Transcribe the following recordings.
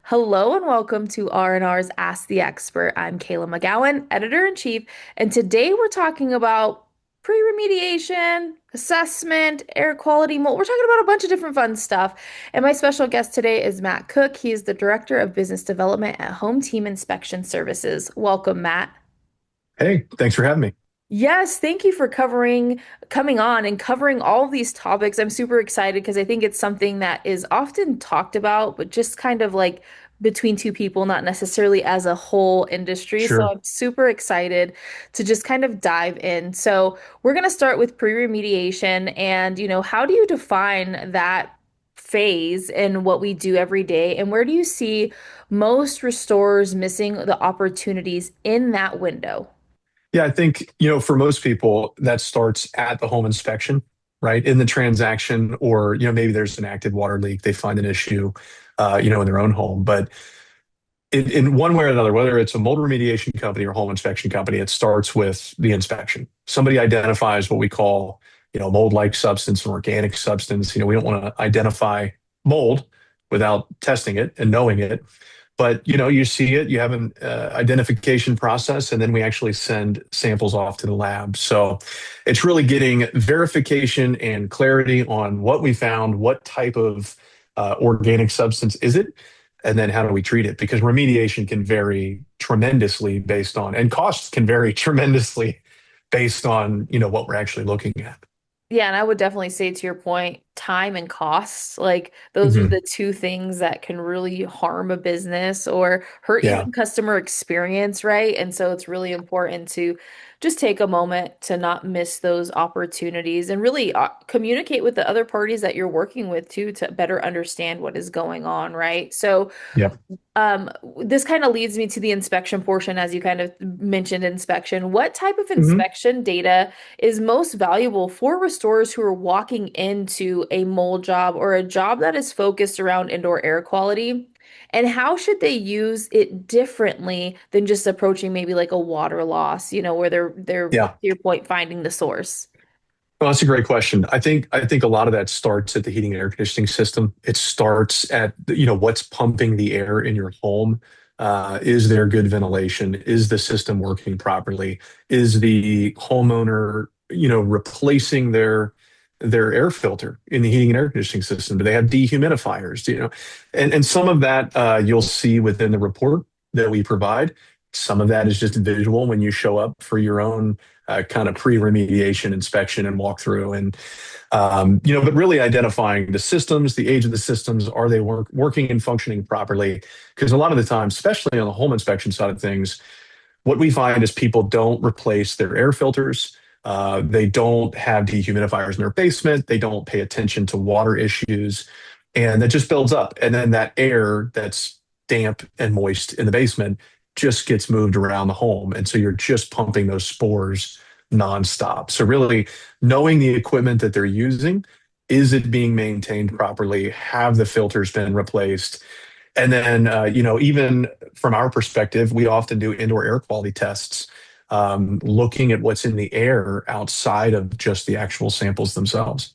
Hello and welcome to R&R's Ask the Expert. I'm Kayla McGowan, editor-in-chief, and today we're talking about pre-remediation, assessment, air quality mold. We're talking about a bunch of different fun stuff. And my special guest today is Matt Cook. He is the Director of Business Development at HomeTeam Inspection Services. Welcome, Matt. Hey, thanks for having me. Yes, thank you for coming on and covering all of these topics. I'm super excited because I think it's something that is often talked about, but just kind of like between two people, not necessarily as a whole industry. So Sure. I'm super excited to just kind of dive in. So we're going to start with pre-remediation and, how do you define that phase in what we do every day? And where do you see most restorers missing the opportunities in that window? Yeah, I think, for most people, that starts at the home inspection, right? In the transaction, or, maybe there's an active water leak, they find an issue, in their own home. But in one way or another, whether it's a mold remediation company or home inspection company, it starts with the inspection. Somebody identifies what we call, mold-like substance and organic substance. We don't want to identify mold without testing it and knowing it. But you see it, you have an identification process, and then we actually send samples off to the lab. So it's really getting verification and clarity on what we found, what type of organic substance is it, and then how do we treat it? Because remediation can vary tremendously based on, and costs can vary tremendously based on, what we're actually looking at. Yeah, and I would definitely say to your point, time and costs, like those are Mhm. the two things that can really harm a business or hurt Yeah. even customer experience, right? And so it's really important to just take a moment to not miss those opportunities and really communicate with the other parties that you're working with too to better understand what is going on, right? So Yep. this kind of leads me to the inspection portion, as you kind of mentioned inspection. What type of Mhm. inspection data is most valuable for restorers who are walking into a mold job or a job that is focused around indoor air quality? And how should they use it differently than just approaching maybe like a water loss, where they're to Yeah. your point, finding the source? Well, that's a great question. I think a lot of that starts at the heating and air conditioning system. It starts at what's pumping the air in your home. Is there good ventilation? Is the system working properly? Is the homeowner replacing their air filter in the heating and air conditioning system? Do they have dehumidifiers? And some of that you'll see within the report that we provide. Some of that is just visual when you show up for your own kind of pre-remediation inspection and walkthrough, and but really identifying the systems, the age of the systems, are they working and functioning properly? Because a lot of the time, especially on the home inspection side of things, what we find is people don't replace their air filters. They don't have dehumidifiers in their basement. They don't pay attention to water issues, and that just builds up. And then that air that's damp and moist in the basement just gets moved around the home. And so you're just pumping those spores nonstop. So really knowing the equipment that they're using, is it being maintained properly? Have the filters been replaced? And then, even from our perspective, we often do indoor air quality tests, looking at what's in the air outside of just the actual samples themselves.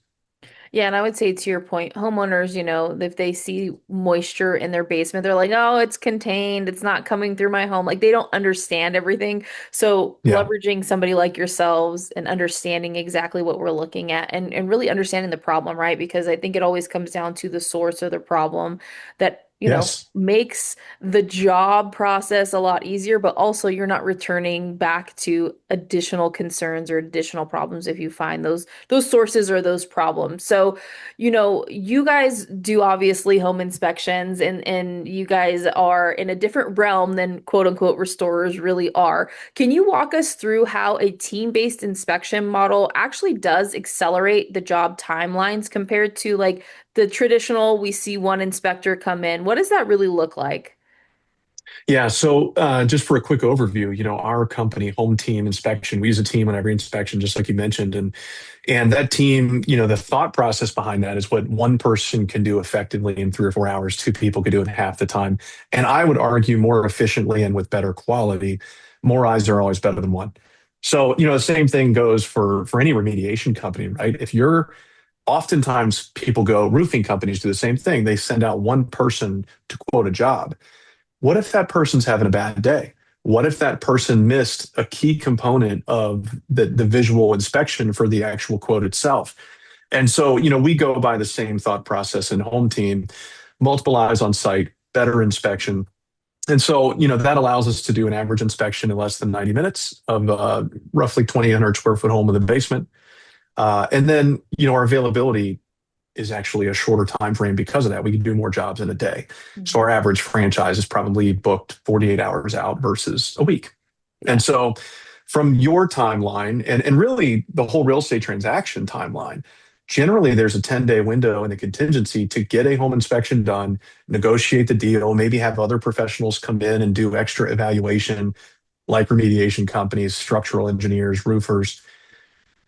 Yeah, and I would say to your point, homeowners, if they see moisture in their basement, they're like, oh, it's contained, it's not coming through my home. Like they don't understand everything. So Yeah. leveraging somebody like yourselves and understanding exactly what we're looking at and really understanding the problem, right? Because I think it always comes down to the source of the problem that, Yes. makes the job process a lot easier, but also you're not returning back to additional concerns or additional problems if you find those sources or those problems. So, you guys do obviously home inspections and you guys are in a different realm than quote unquote restorers really are. Can you walk us through how a team-based inspection model actually does accelerate the job timelines compared to like the traditional we see one inspector come in? What does that really look like? Yeah. So just for a quick overview, our company, Home Team Inspection, we use a team on every inspection, just like you mentioned. And that team, the thought process behind that is what one person can do effectively in 3 or 4 hours, two people could do it half the time. And I would argue more efficiently and with better quality. More eyes are always better than one. So, the same thing goes for any remediation company, right? If you're Oftentimes, people go, roofing companies do the same thing. They send out one person to quote a job. What if that person's having a bad day? What if that person missed a key component of the visual inspection for the actual quote itself? And so, we go by the same thought process in Home Team, multiple eyes on site, better inspection. And so, that allows us to do an average inspection in less than 90 minutes of roughly 2,800 square foot home in the basement. And then, our availability is actually a shorter time frame because of that. We can do more jobs in a day. So Mhm. our average franchise is probably booked 48 hours out versus a week. And Yeah. so from your timeline and really the whole real estate transaction timeline, generally there's a 10-day window in the contingency to get a home inspection done, negotiate the deal, maybe have other professionals come in and do extra evaluation like remediation companies, structural engineers, roofers.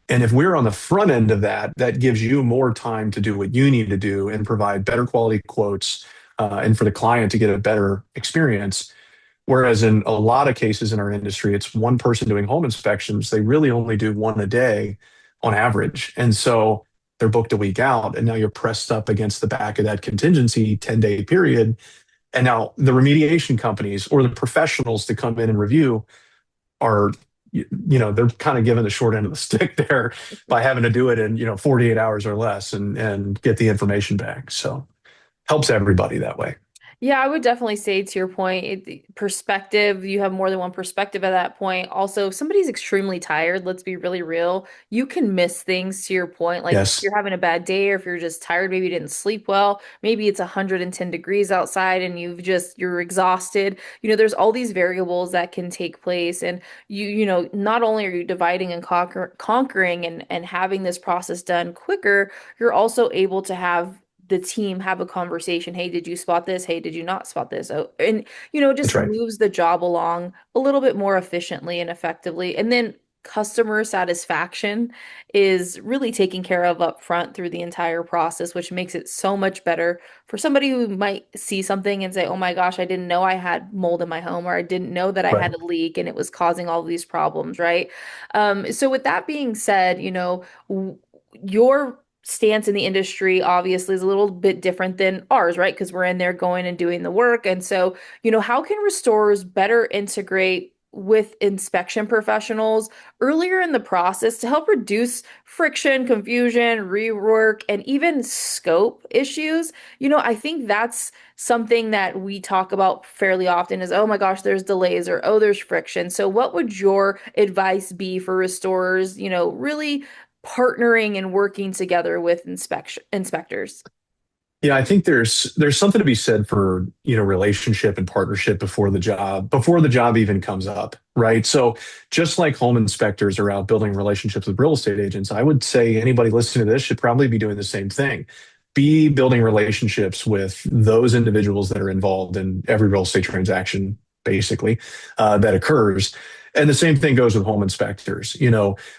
And if we're on the front end of that, that gives you more time to do what you need to do and provide better quality quotes and for the client to get a better experience. Whereas in a lot of cases in our industry, it's one person doing home inspections. They really only do one a day on average. And so they're booked a week out. And now you're pressed up against the back of that contingency 10-day period. And now the remediation companies or the professionals to come in and review are they're kind of given the short end of the stick there by having to do it in 48 hours or less and get the information back, so helps everybody that way. Yeah, I would definitely say to your point, perspective, you have more than one perspective at that point. Also, if somebody's extremely tired, let's be really real, you can miss things to your point. Like if Yes, you're having a bad day or if you're just tired, maybe you didn't sleep well, maybe it's 110 degrees outside and you're exhausted. There's all these variables that can take place. And not only are you dividing and conquering and having this process done quicker, you're also able to have the team have a conversation. Hey, did you spot this? Hey, did you not spot this? Oh, and it that's just right. moves the job along a little bit more efficiently and effectively. And then customer satisfaction is really taken care of up front through the entire process, which makes it so much better for somebody who might see something and say, "Oh my gosh, I didn't know I had mold in my home, or I didn't know that I Right. had a leak and it was causing all these problems," right? So with that being said, your stance in the industry obviously is a little bit different than ours, right? Because we're in there going and doing the work. And so, how can restorers better integrate with inspection professionals earlier in the process to help reduce friction, confusion, rework, and even scope issues? I think that's something that we talk about fairly often is, oh my gosh, there's delays or oh, there's friction. So what would your advice be for restorers, really partnering and working together with inspectors? Yeah, I think there's something to be said for, relationship and partnership before the job even comes up, right? So just like home inspectors are out building relationships with real estate agents, I would say anybody listening to this should probably be doing the same thing. Be building relationships with those individuals that are involved in every real estate transaction, basically, that occurs. And the same thing goes with home inspectors.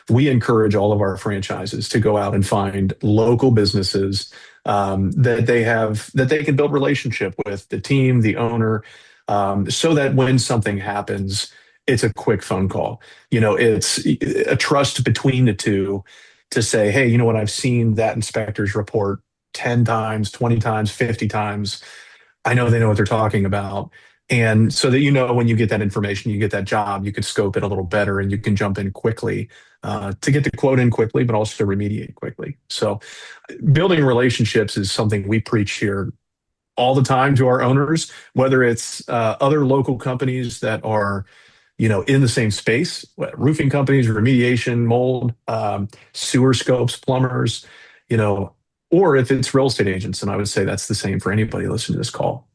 We encourage all of our franchises to go out and find local businesses that they can build relationship with the team, the owner, so that when something happens, it's a quick phone call. It's a trust between the two to say, hey, you know what, I've seen that inspector's report 10 times, 20 times, 50 times. I know they know what they're talking about. And so that when you get that information, you get that job, you can scope it a little better and you can jump in quickly to get the quote in quickly, but also remediate quickly. So building relationships is something we preach here all the time to our owners, whether it's other local companies that are, in the same space, roofing companies, remediation, mold, sewer scopes, plumbers, you know, or if it's real estate agents. And I would say that's the same for anybody listening to this call.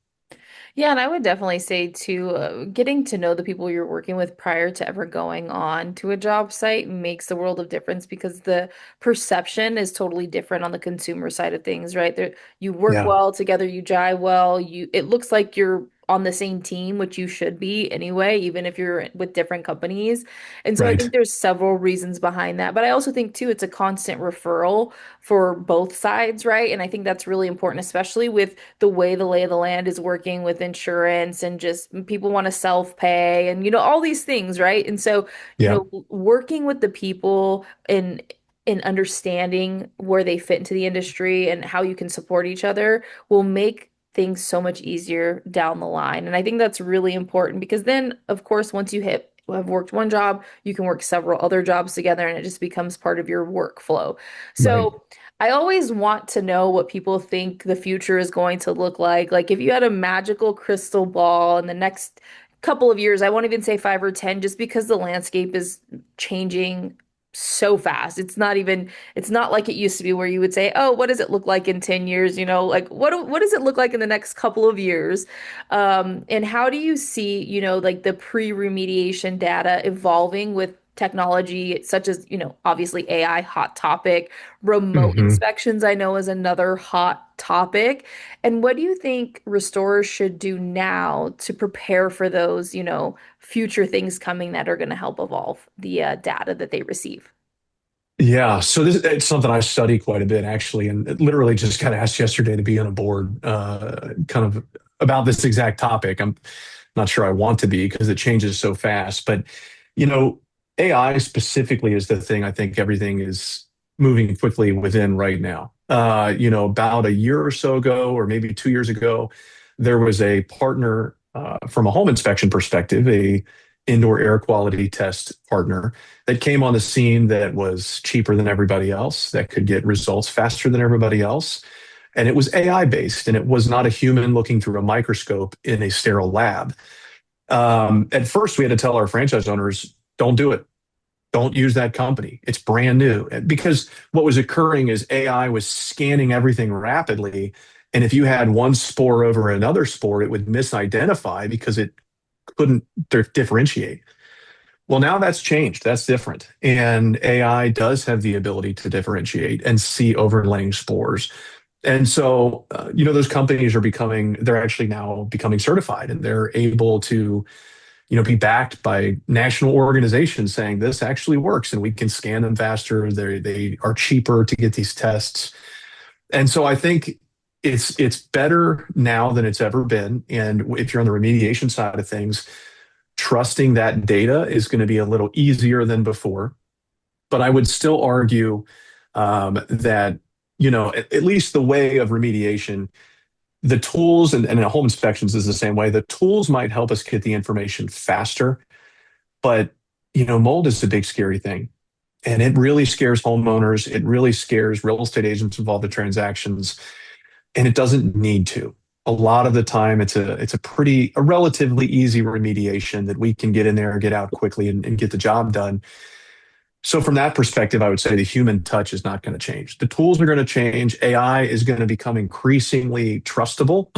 Yeah, and I would definitely say too, getting to know the people you're working with prior to ever going on to a job site makes a world of difference because the perception is totally different on the consumer side of things, right? There, you work Yeah, well together, you jive well, it looks like you're on the same team, which you should be anyway, even if you're with different companies. And so I right. think there's several reasons behind that. But I also think too, it's a constant referral for both sides, right? And I think that's really important, especially with the way the lay of the land is working with insurance and just people want to self-pay and all these things, right? And so, Yeah. working with the people and and understanding where they fit into the industry and how you can support each other will make things so much easier down the line. And I think that's really important because then, of course, once you have worked one job, you can work several other jobs together and it just becomes part of your workflow. Right. So I always want to know what people think the future is going to look like. Like if you had a magical crystal ball in the next couple of years, I won't even say 5 or 10, just because the landscape is changing so fast. It's not like it used to be where you would say, "Oh, what does it look like in 10 years?" Like what does it look like in the next couple of years? And how do you see, like the pre-remediation data evolving with technology such as, obviously AI, hot topic, remote Hmm. inspections, I know is another hot topic. And what do you think restorers should do now to prepare for those, future things coming that are going to help evolve the data that they receive? Yeah, so this it's something I study quite a bit actually, and it literally just got asked yesterday to be on a board, kind of about this exact topic. I'm not sure I want to be because it changes so fast, but you know, AI specifically is the thing I think everything is moving quickly within right now. About a year or so ago, or maybe 2 years ago, there was a partner from a home inspection perspective, a indoor air quality test partner that came on the scene that was cheaper than everybody else, that could get results faster than everybody else. And it was AI based, and it was not a human looking through a microscope in a sterile lab. At first, we had to tell our franchise owners, don't do it. Don't use that company. It's brand new. Because what was occurring is AI was scanning everything rapidly. And if you had one spore over another spore, it would misidentify because it couldn't differentiate. Well, now that's changed. That's different. And AI does have the ability to differentiate and see overlaying spores. And so, those companies they're actually now becoming certified and they're able to, be backed by national organizations saying this actually works and we can scan them faster. They are cheaper to get these tests. And so I think it's better now than it's ever been. And if you're on the remediation side of things, trusting that data is going to be a little easier than before. But I would still argue that, at least the way of remediation, the tools and home inspections is the same way. The tools might help us get the information faster, but, mold is the big scary thing. And it really scares homeowners. It really scares real estate agents involved in transactions, and it doesn't need to. A lot of the time, it's a relatively easy remediation that we can get in there, get out quickly, and get the job done. So from that perspective, I would say the human touch is not going to change. The tools are going to change. AI is going to become increasingly trustable,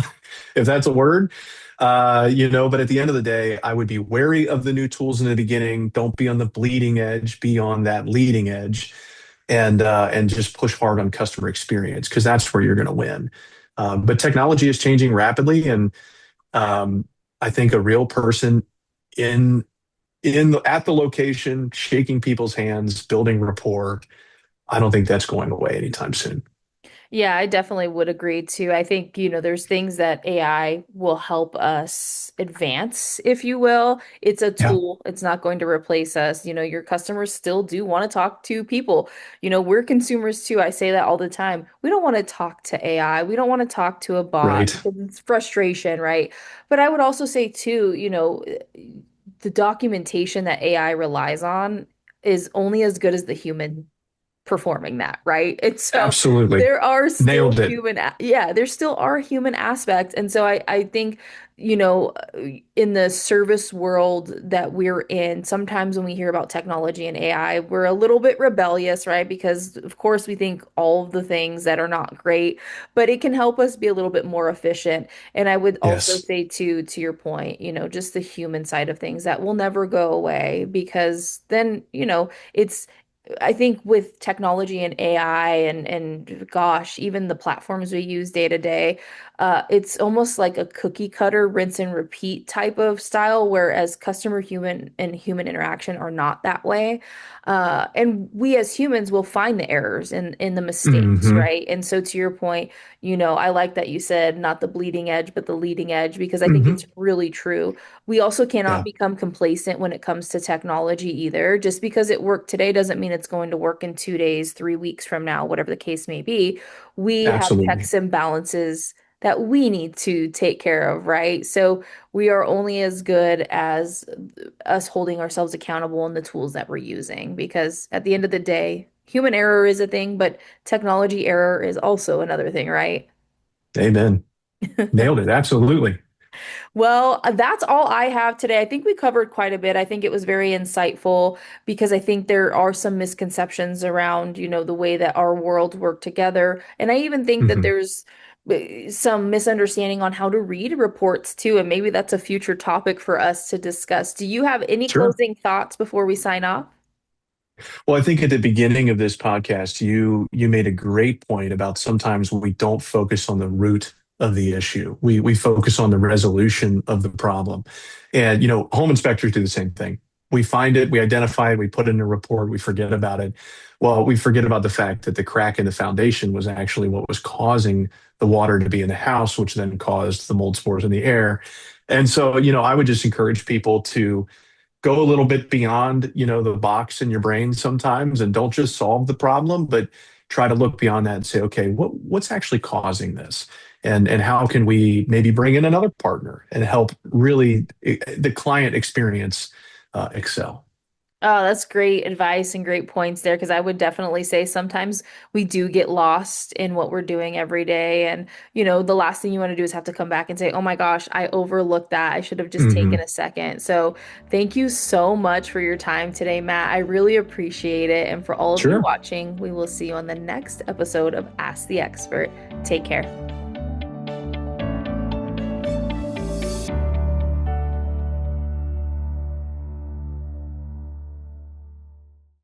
if that's a word. But at the end of the day, I would be wary of the new tools in the beginning. Don't be on the bleeding edge, be on that leading edge, and just push hard on customer experience because that's where you're going to win. But technology is changing rapidly, and I think a real person in at the location, shaking people's hands, building rapport. I don't think that's going away anytime soon. Yeah, I definitely would agree too. I think, there's things that AI will help us advance, if you will. It's a Yeah, tool. It's not going to replace us. Your customers still do want to talk to people. We're consumers too. I say that all the time. We don't want to talk to AI. We don't want to talk to a bot right. because it's frustration, right? But I would also say too, the documentation that AI relies on is only as good as the human performing that, right? And so Absolutely. there are still Nailed it. human, yeah, there still are human aspects. And so I think, in the service world that we're in, sometimes when we hear about technology and AI, we're a little bit rebellious, right? Because of course we think all of the things that are not great, but it can help us be a little bit more efficient. And I would also Yes. say to your point, just the human side of things that will never go away because then, it's I think with technology and AI and gosh, even the platforms we use day to day, it's almost like a cookie cutter, rinse and repeat type of style, whereas customer human and human interaction are not that way. And we as humans will find the errors in the mistakes, Hmm. right? And so to your point, I like that you said not the bleeding edge, but the leading edge, because I think it's Hmm. really true. We also cannot Yeah. become complacent when it comes to technology either. Just because it worked today doesn't mean it's going to work in 2 days, 3 weeks from now, whatever the case may be. We have Absolutely. checks and balances that we need to take care of, right? So we are only as good as us holding ourselves accountable in the tools that we're using, because at the end of the day, human error is a thing, but technology error is also another thing, right? Amen. Nailed it. Absolutely. Well, that's all I have today. I think we covered quite a bit. I think it was very insightful because I think there are some misconceptions around, the way that our worlds work together. And I even think that Mhm. there's some misunderstanding on how to read reports too. And maybe that's a future topic for us to discuss. Do you have any Sure. closing thoughts before we sign off? Well, I think at the beginning of this podcast, you made a great point about sometimes we don't focus on the root of the issue. We focus on the resolution of the problem. And home inspectors do the same thing. We find it, we identify it, we put it in a report, we forget about it. Well, we forget about the fact that the crack in the foundation was actually what was causing the water to be in the house, which then caused the mold spores in the air. And so, I would just encourage people to go a little bit beyond, the box in your brain sometimes, and don't just solve the problem, but try to look beyond that and say, okay, what's actually causing this? And how can we maybe bring in another partner and help really the client experience excel? Oh, that's great advice and great points there, because I would definitely say sometimes we do get lost in what we're doing every day. And, the last thing you want to do is have to come back and say, oh my gosh, I overlooked that. I should have just taken Hmm. a second. So thank you so much for your time today, Matt. I really appreciate it. And for all of you Sure. watching, we will see you on the next episode of Ask the Expert. Take care.